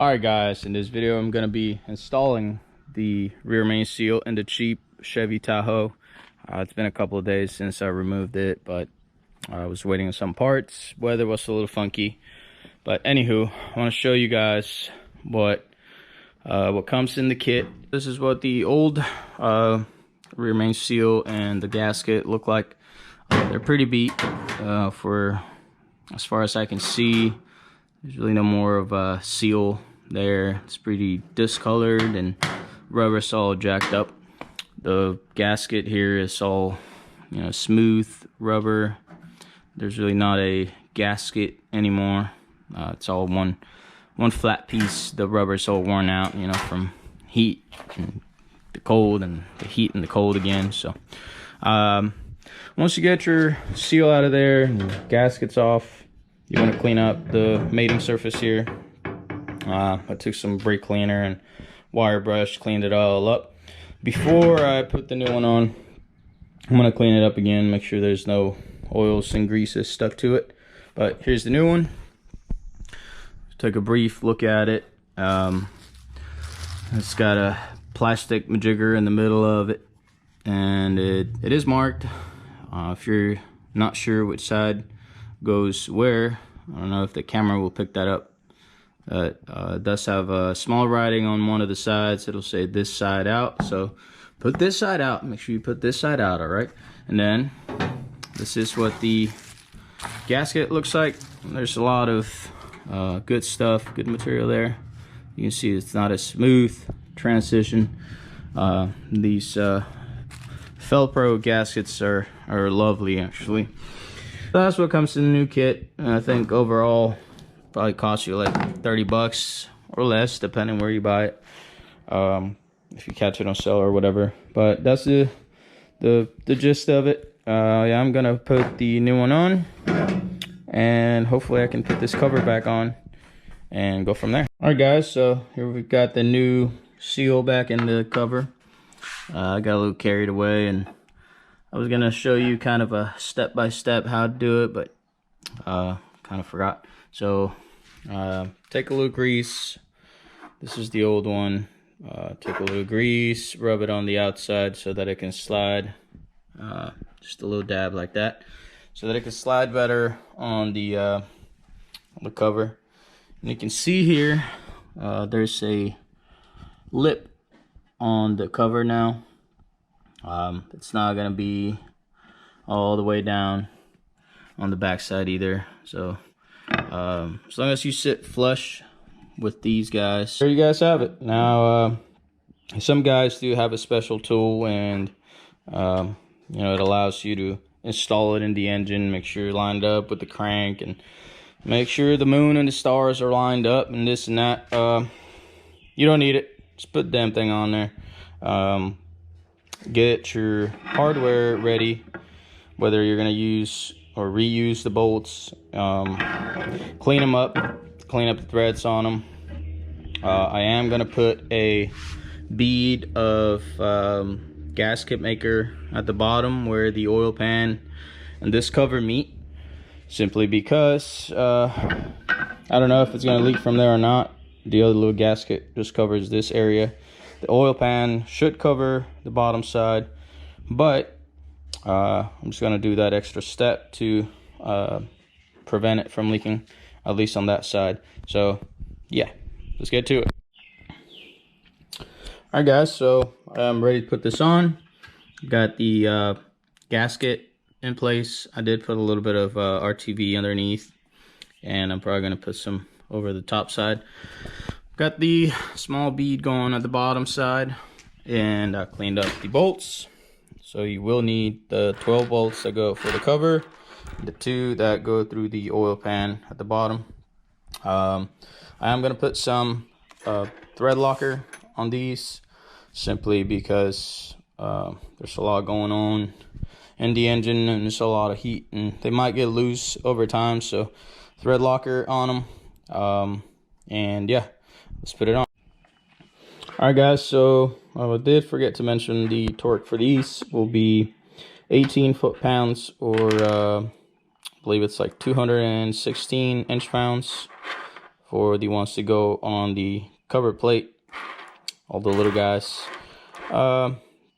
Alright guys, in this video I'm going to be installing the rear main seal in the cheap Chevy Tahoe. It's been a couple of days since I removed it, but I was waiting on some parts. Weather was a little funky, but anywho, I want to show you guys what comes in the kit. This is what the old rear main seal and the gasket look like. They're pretty beat. For as far as I can see, there's really no more of a seal there. It's pretty discolored and rubber's all jacked up. The gasket here is all, smooth rubber. There's really not a gasket anymore. It's all one flat piece. The rubber's all worn out, from heat and the cold and the heat and the cold again. So once you get your seal out of there and the gasket's off, you want to clean up the mating surface here. I took some brake cleaner and wire brush, cleaned it all up. Before I put the new one on, I'm going to clean it up again, make sure there's no oils and greases stuck to it. But here's the new one. Took a brief look at it. It's got a plastic majigger in the middle of it, and it is marked. If you're not sure which side goes where, I don't know if the camera will pick that up. It does have a small writing on one of the sides. It'll say this side out, so put this side out. Make sure you put this side out. All right, and then this is what the gasket looks like. There's a lot of good stuff, good material there. You can see it's not a smooth transition. These Felpro gaskets are lovely, actually. That's what comes in the new kit. And I think overall probably costs you like 30 bucks or less, depending where you buy it, if you catch it on sale or whatever. But that's the gist of it. Yeah, I'm gonna put the new one on, and hopefully I can put this cover back on and go from there. All right guys, so here we've got the new seal back in the cover. I got a little carried away, and I was gonna show you kind of a step-by-step how to do it, but kind of forgot. So take a little grease. This is the old one. Take a little grease, rub it on the outside so that it can slide. Just a little dab like that, so that it can slide better on the cover. And you can see here, there's a lip on the cover now. It's not gonna be all the way down on the back side either. So as long as you sit flush with these guys, there you guys have it. Now some guys do have a special tool, and it allows you to install it in the engine, make sure you're lined up with the crank, and make sure the moon and the stars are lined up and this and that. You don't need it. Just put the damn thing on there. Get your hardware ready, whether you're gonna use or reuse the bolts. Clean them up, clean up the threads on them. I am gonna put a bead of gasket maker at the bottom where the oil pan and this cover meet, simply because I don't know if it's gonna leak from there or not. The other little gasket just covers this area. The oil pan should cover the bottom side, but I'm just gonna do that extra step to prevent it from leaking, at least on that side. So yeah, let's get to it. All right guys, so I'm ready to put this on. Got the gasket in place. I did put a little bit of RTV underneath, and I'm probably gonna put some over the top side. Got the small bead going at the bottom side, and I cleaned up the bolts. So you will need the 12 bolts that go for the cover, the 2 that go through the oil pan at the bottom. I am going to put some thread locker on these, simply because there's a lot going on in the engine, and there's a lot of heat, and they might get loose over time. So thread locker on them, and yeah, let's put it on. All right guys, so I did forget to mention the torque for these will be 18 foot-pounds, or I believe it's like 216 inch-pounds for the ones to go on the cover plate, all the little guys.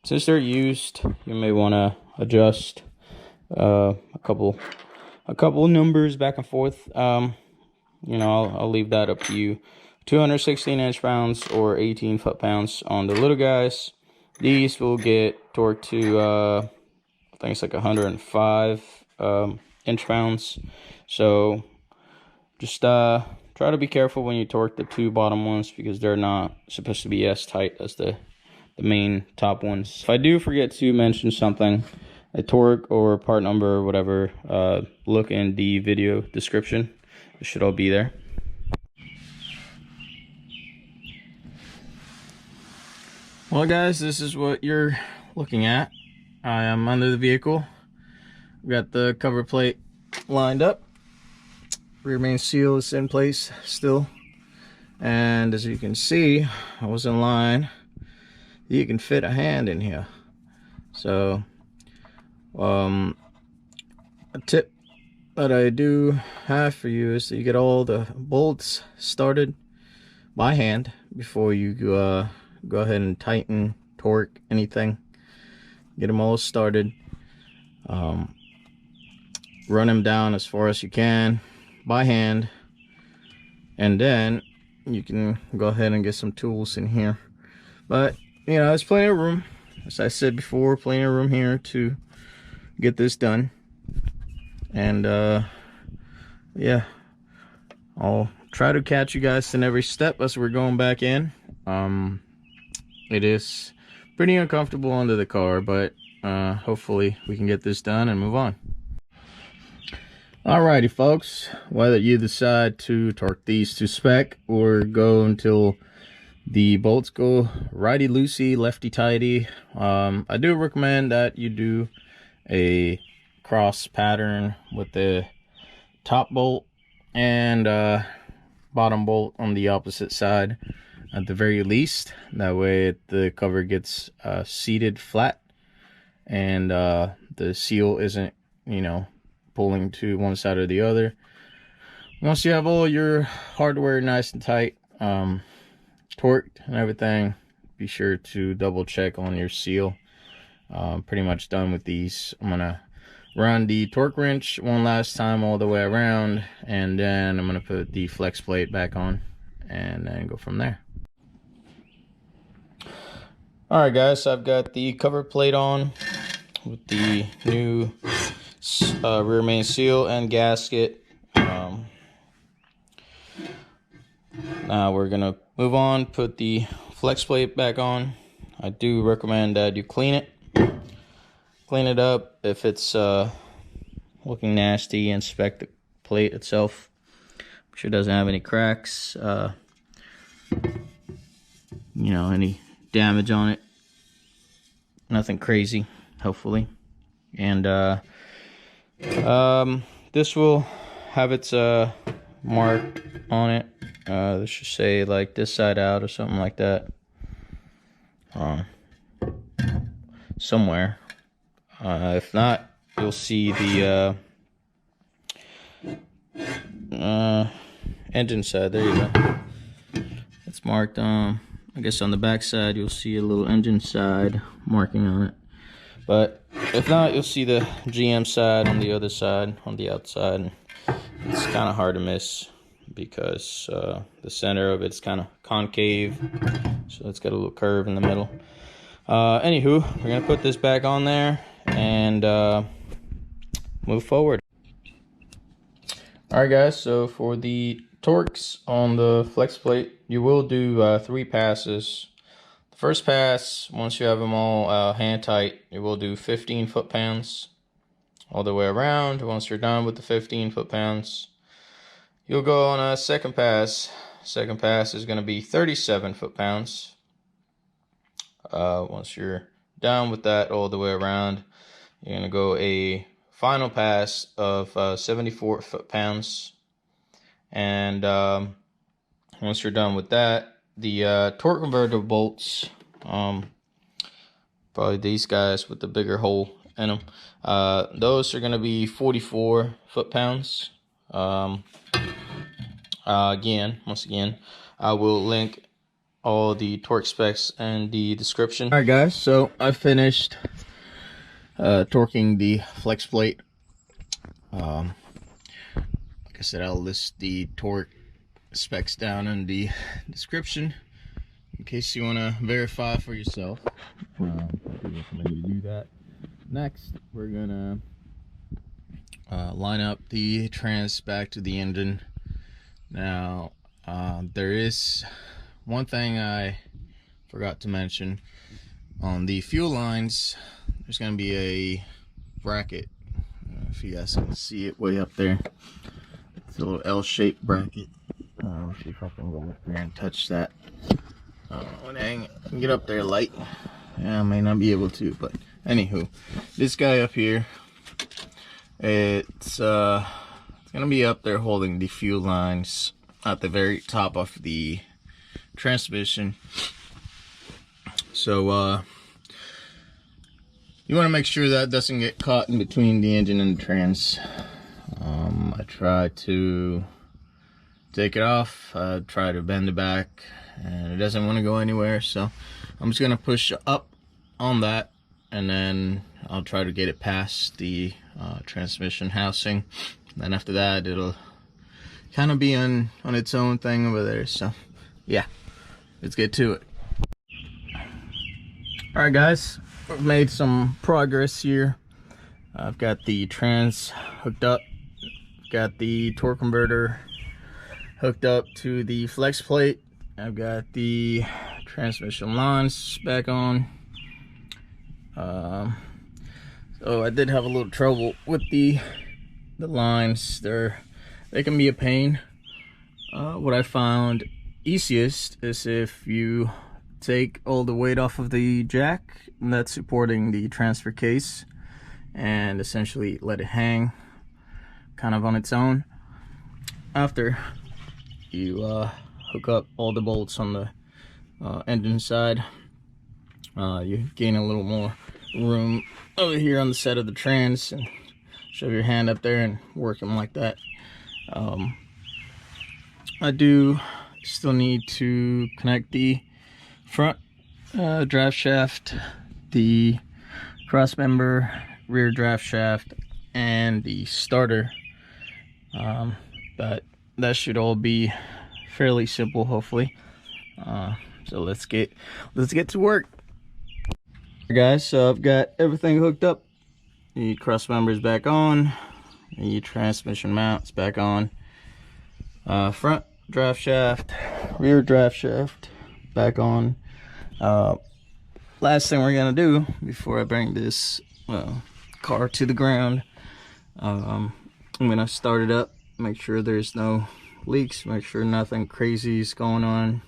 Since they're used, you may want to adjust a couple numbers back and forth. You know, I'll leave that up to you. 216 inch-pounds or 18 foot-pounds on the little guys. These will get torqued to I think it's like 105 inch-pounds. So just try to be careful when you torque the two bottom ones, because they're not supposed to be as tight as the main top ones. If I do forget to mention something, a torque or part number or whatever, look in the video description. It should all be there. Well guys, this is what you're looking at. I am under the vehicle. We've got the cover plate lined up. Rear main seal is in place still. And as you can see, I was in line. You can fit a hand in here. So a tip that I do have for you is that you get all the bolts started by hand before you go ahead and tighten, torque, anything. Get them all started. Run them down as far as you can by hand, and then you can go ahead and get some tools in here. But you know, there's plenty of room, as I said before, plenty of room here to get this done. And yeah, I'll try to catch you guys in every step as we're going back in. It is pretty uncomfortable under the car, but hopefully we can get this done and move on. Alrighty folks, whether you decide to torque these to spec or go until the bolts go righty loosey, lefty tighty, I do recommend that you do a cross pattern with the top bolt and bottom bolt on the opposite side at the very least. That way the cover gets seated flat, and the seal isn't, you know, pulling to one side or the other. Once you have all your hardware nice and tight, torqued and everything, be sure to double check on your seal. Pretty much done with these. I'm gonna run the torque wrench one last time all the way around, and then I'm gonna put the flex plate back on and then go from there. Alright guys, so I've got the cover plate on with the new rear main seal and gasket. Now we're gonna move on, put the flex plate back on. I do recommend that you clean it up. If it's looking nasty, inspect the plate itself. Make sure it doesn't have any cracks, you know, any damage on it. Nothing crazy, hopefully. And this will have its mark on it. This should say like this side out or something like that, somewhere. If not, you'll see the engine side. There you go. It's marked. I guess on the back side you'll see a little engine side marking on it. But if not, you'll see the GM side on the other side, on the outside. It's kind of hard to miss because the center of it's kind of concave, so it's got a little curve in the middle. Anywho, we're gonna put this back on there and move forward. Alright guys, so for the torques on the flex plate, you will do 3 passes. The first pass, once you have them all hand tight, you will do 15 foot-pounds all the way around. Once you're done with the 15 foot-pounds, you'll go on a second pass. Second pass is going to be 37 foot-pounds. Once you're done with that all the way around, you're going to go a final pass of 74 foot-pounds. And once you're done with that, the torque converter bolts, probably these guys with the bigger hole in them, those are going to be 44 foot-pounds. once again, I will link all the torque specs in the description. All right, guys, so I finished torquing the flex plate. Like I said, I'll list the torque specs down in the description in case you want to verify for yourself. I do recommend you to do that. Next, we're gonna line up the trans back to the engine. Now, there is one thing I forgot to mention. On the fuel lines, there's going to be a bracket. If you guys can see it way up there, it's a little L-shaped bracket. Let's see if I can go up there and touch that. When I can get up there light, yeah, I may not be able to, but anywho, this guy up here, it's gonna be up there holding the fuel lines at the very top of the transmission. So you want to make sure that doesn't get caught in between the engine and the trans. I try to take it off, I try to bend it back, and it doesn't want to go anywhere, so I'm just gonna push up on that, and then I'll try to get it past the transmission housing. Then after that, it'll kind of be on its own thing over there. So yeah, let's get to it. All right, guys, we've made some progress here. I've got the trans hooked up, got the torque converter hooked up to the flex plate. I've got the transmission lines back on. So I did have a little trouble with the lines. They can be a pain. What I found easiest is if you take all the weight off of the jack that's supporting the transfer case and essentially let it hang kind of on its own. After you hook up all the bolts on the engine side, you gain a little more room over here on the side of the trans, and shove your hand up there and work them like that. I do still need to connect the front drive shaft, the cross member, rear drive shaft, and the starter, but that should all be fairly simple, hopefully. So let's get to work. Guys, so I've got everything hooked up. The cross members back on, the transmission mounts back on, front drive shaft, rear drive shaft back on. Last thing we're gonna do before I bring this car to the ground, I'm gonna start it up, make sure there's no leaks, make sure nothing crazy is going on.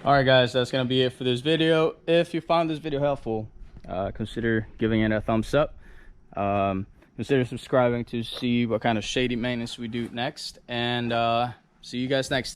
Alright guys, that's going to be it for this video. If you found this video helpful, consider giving it a thumbs up. Consider subscribing to see what kind of shady maintenance we do next. And see you guys next time.